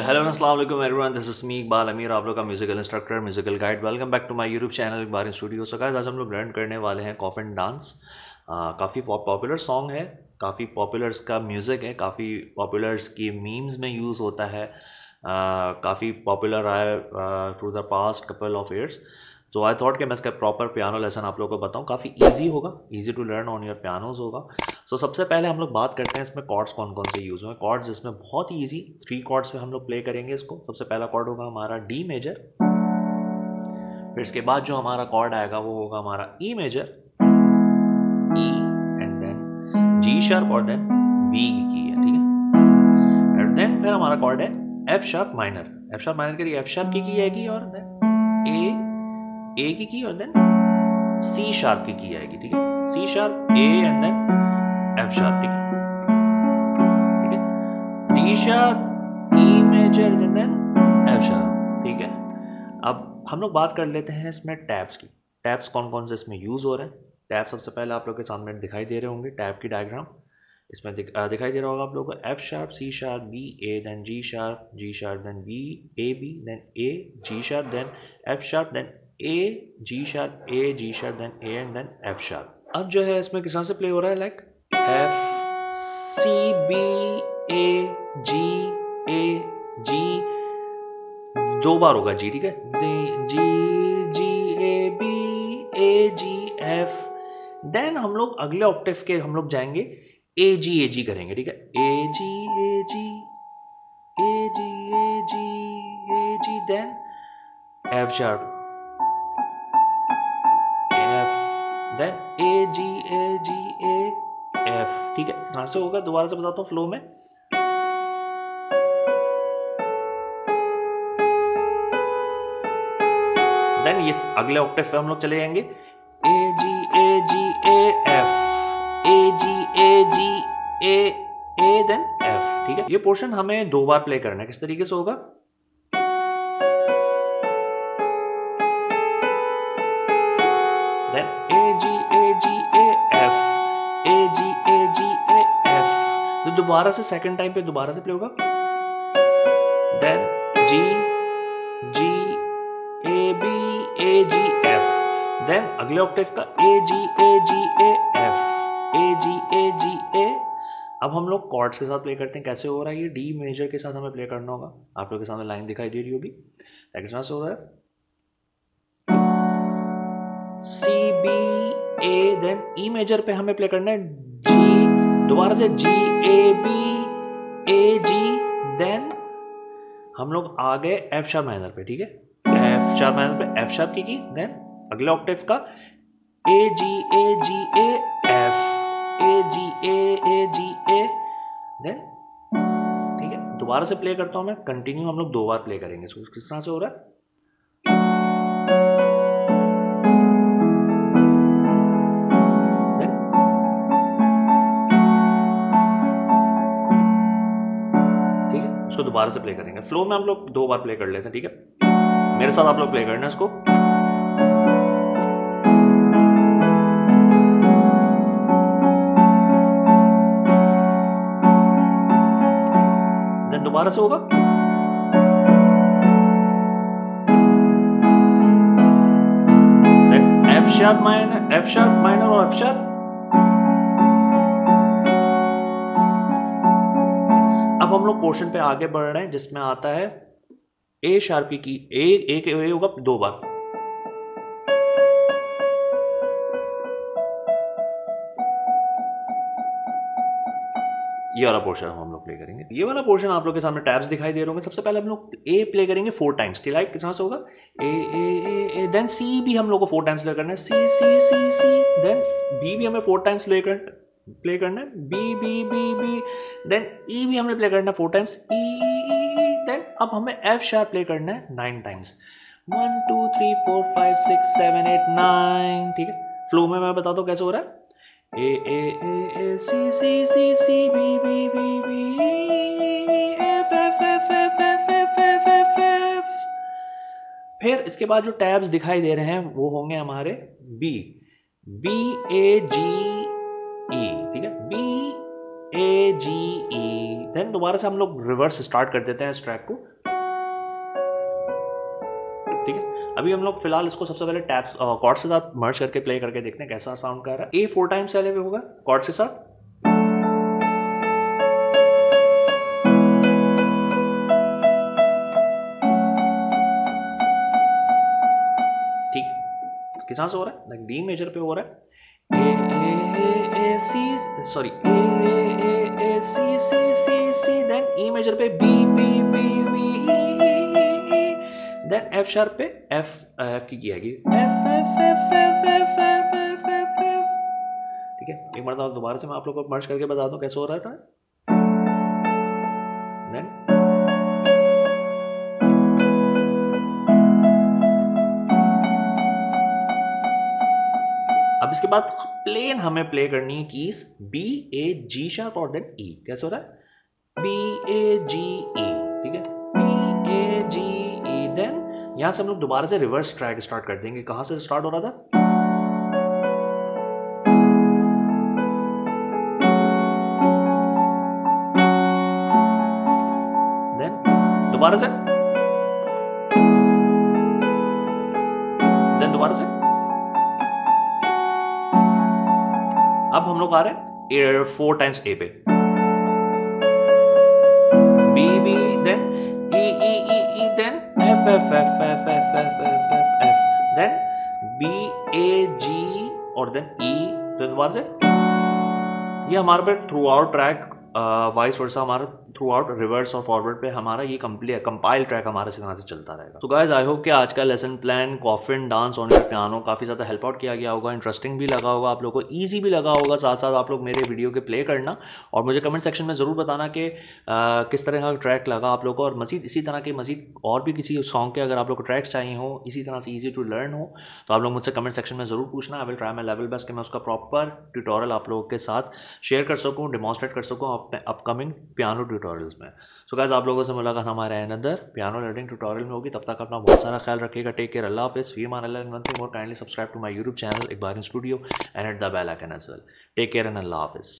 Hello अस्सलाम वालेकुम everyone, this is me Iqbal Amir, आप लोग का musical instructor, musical guide. Welcome back to my YouTube channel Iqbal in studio. So guys, आज हम लोग लर्न करने वाले हैं कॉफिन डांस। काफ़ी पॉपुलर सॉन्ग है, काफ़ी पॉपुलर इसका म्यूज़िक है, काफ़ी पॉपुलर इसकी मीम्स में यूज़ होता है, काफ़ी पॉपुलर रहा है through the past couple of years. So I thought कि मैं इसका प्रॉपर पियानो लेसन आप लोगों को बताऊं। काफ़ी इजी होगा, easy to learn on your pianos होगा। सो सबसे पहले हम लोग बात करते हैं इसमें कॉर्ड्स कौन कौन से यूज़ हुए। कॉर्ड्स जिसमें बहुत ही ईजी 3 कॉर्ड्स पे हम लोग प्ले करेंगे इसको। सबसे पहला कॉर्ड होगा हमारा डी मेजर, फिर इसके बाद जो हमारा कॉर्ड आएगा वो होगा हमारा E major, E and then G sharp और देन बी की है, ठीक है। एंड देन फिर हमारा कॉर्ड है F sharp minor. F sharp minor के लिए एफ शार्प की आएगी और देन ए की और देन सी शार्प की आएगी, ठीक है। C sharp A and then F sharp, ठीक है। D sharp E major and then F sharp, ठीक है। अब हम लोग बात कर लेते हैं इसमें टैब्स की। टैब्स कौन कौन से इसमें यूज हो रहे हैं। टैब सबसे पहले आप लोग के सामने दिखाई दे रहे होंगे, टैब की डायग्राम इसमें दिखाई दे रहा होगा आप लोगों को। F sharp, C sharp, B A, then G sharp then B A B, then A G sharp, then F sharp, then A G sharp then A and then F sharp. अब जो है इसमें किस तरह से प्ले हो रहा है, like F C B A G दो बार होगा जी, ठीक है। G A B A G F. Then हम लोग अगले ऑक्टेव के हम लोग जाएंगे ए जी करेंगे, ठीक है। ए जी then F sharp, then A G F, ठीक है। इस तरह से होगा। दोबारा से बताता हूँ फ्लो में। देन ये अगले ऑक्टेव पे हम लोग चले जाएंगे A G A F, A then F, ठीक है। ये पोर्शन हमें 2 बार प्ले करना है। किस तरीके से होगा, then A G F, A G F. तो दोबारा से सेकंड टाइम पे दोबारा से प्ले होगा, then G A B A G F. देन अगले ऑक्टेव का A G F, A G ए। अब हम लोग कॉर्ड्स के साथ प्ले करते हैं। कैसे हो रहा है ये, डी मेजर के साथ हमें प्ले करना होगा। आप लोग के सामने लाइन दिखाई दे रही होगी, किस तरह से हो रहा है। सी B A, then E major पे हमें प्ले करना है जी, दोबारा से जी A B A ji, then हम लोग आ गए एफ शार्प माइनर पे, ठीक है। एफ शार्प माइनर पे एफ शार्प की, देन अगले ऑक्टेव का A G F, A G A, then, ठीक है। दोबारा से प्ले करता हूं मैं, कंटिन्यू हम लोग 2 बार प्ले करेंगे। किस तरह से हो रहा है, इसको दोबारा से प्ले करेंगे। फ्लो में हम लोग 2 बार प्ले कर लेते हैं, ठीक है। मेरे साथ आप लोग प्ले करना है इसको। देन दोबारा से होगा, देन एफ शार्प माइनर और एफ शार्प। अब हम लोग पोर्शन पे आगे बढ़ रहे हैं जिसमें आता है ए शार्प की, ए होगा 2 बार। ये वाला पोर्शन हम लोग प्ले करेंगे। ये वाला पोर्शन आप लोग के सामने टैब्स दिखाई दे रहे होंगे। सबसे पहले हम लोग ए प्ले करेंगे 4 टाइम्स, लाइक किस तरह से होगा, ए देन सी भी हम लोग को 4 टाइम्स प्ले करना है, सी, देन बी भी हमें 4 टाइम्स प्ले करना है, बी, देन ई भी हमने प्ले करना है 4 टाइम्स, ई, देन अब हमें एफ शार्प प्ले करना है 9 टाइम्स, 1 2 3 4 5 6 7 8 9, ठीक है। फ्लो में मैं बताता हूँ कैसे हो रहा है, A C B F F. फिर इसके बाद जो टैब्स दिखाई दे रहे हैं वो होंगे हमारे बी ए जी ई, ठीक है, B A ji E. Then दोबारा से हम लोग रिवर्स स्टार्ट कर देते हैं इस ट्रैक को, अभी हम लोग फिलहाल इसको सबसे पहले टैप्स कॉर्ड के साथ मर्ज करके प्ले करके देखते हैं कैसा साउंड कर रहा है। ए 4 टाइम्स पहले भी होगा कॉर्ड के साथ, ठीक है। किस से हो रहा है, डी मेजर पे हो रहा है, A C, sorry A C C C C, then E major पे B B B B, then F sharp पे एफ की आएगी, F F F F F F F F F, ठीक है। एक बार दोबारा से मैं आप लोगों को मर्ज करके बता दूं कैसे हो रहा था। देन अब इसके बाद प्लेन हमें प्ले करनी है keys B A G sharp और देन ई। कैसे हो रहा है, बी ए जी ई, ठीक है, B A ji E. Then यहां से हम लोग दोबारा से रिवर्स ट्रैक स्टार्ट कर देंगे। कहां से स्टार्ट हो रहा था, देन दोबारा से, देन दोबारा से। अब हम लोग आ रहे हैं 4 टाइम्स ए पे, B B, then E E E E, then F F F F F F F F F, then B A G और देन ई, तो दोबारा से। ये हमारे पे throughout track vice versa हमारा थ्रू आउट रिवर्स और forward पे हमारा ये कंपाइल ट्रैक हमारे से चलता रहेगा। तो गाइज आई होप कि आज का lesson plan coffin dance on your piano काफ़ी ज़्यादा हेल्प आउट किया गया होगा, इंटरेस्टिंग भी लगा होगा आप लोगों को, ईजी भी लगा होगा। साथ साथ आप लोग मेरे वीडियो के प्ले करना और मुझे कमेंट सेक्शन में ज़रूर बताना कि किस तरह का ट्रैक लगा आप लोगों को, और मज़ीद इसी तरह के मज़ीद और भी किसी सॉन्ग के अगर आप लोग को ट्रैक्स चाहिए हो इसी तरह से ईजी टू लर्न हो तो आप लोग मुझसे कमेंट सेक्शन में ज़रूर पूछना। I will try my level best कि मैं उसका प्रॉपर ट्यूटोरियल आप लोगों के साथ शेयर कर सकूँ, डिमॉन्स्ट्रेट कर सकूँ अपने अपकमिंग पियानो ट्यूटोरियल्स में। सो गाइस आप लोगों से मुलाकात हमारे अनदर पियानो लर्निंग ट्यूटोरियल में होगी। तब तक अपना बहुत सारा ख्याल रखिएगा। टेक केयर, अल्लाह हाफिज़। फी मान अल्लाह, one thing more, kindly subscribe to my YouTube channel इकबारिन studio and hit the bell icon as well. Take care and अल्लाह हाफिज़।